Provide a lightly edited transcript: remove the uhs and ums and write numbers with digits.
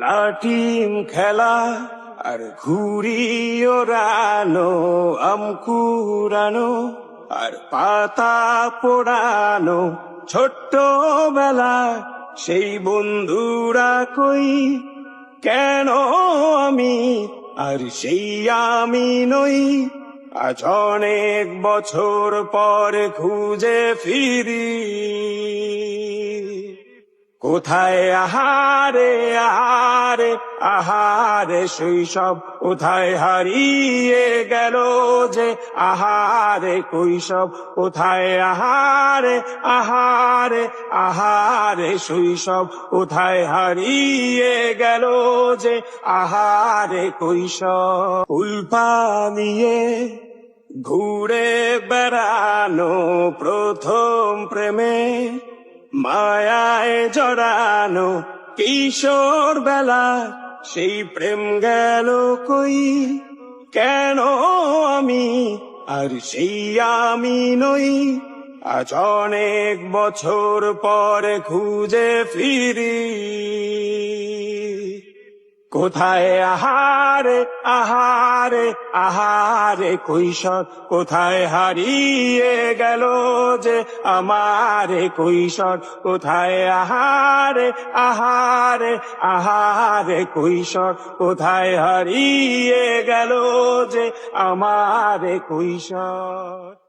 লাটিম খেলা আর ঘুড়ি ওড়ানো, আম কুড়ানো আর পাতা পোড়ানো, ছোট্টবেলা সেই বন্ধুরা কই, কেন আমি আর সেই আমি নই। আজ অনেক বছর পর খুঁজে ফিরি, কোথায় আহারে আহারে আহারে শৈশব, কোথায় হারিয়ে গেল যে আহারে কৈশব, কোথায় আহারে আহারে আহারে শৈশব, কোথায় হারিয়ে গেল যে আহারে কৈশব। উল্পা নিয়ে ঘুরে বেড়ানো, প্রথম প্রেমে মায়ায় জড়ানো, কিশোর বেলা সেই প্রেম গেল কই, কেন আমি আর সেই আমি নই। আজ অনেক বছর পরে খুঁজে ফিরি, কোথায় আহারে আহারে আহারে কৈশোর, কোথায় হারিয়ে গেল যে আমারে কৈশোর, কোথায় আহারে আহারে আহারে কৈশোর, কোথায় হারিয়ে গেল যে আমারে কৈশোর।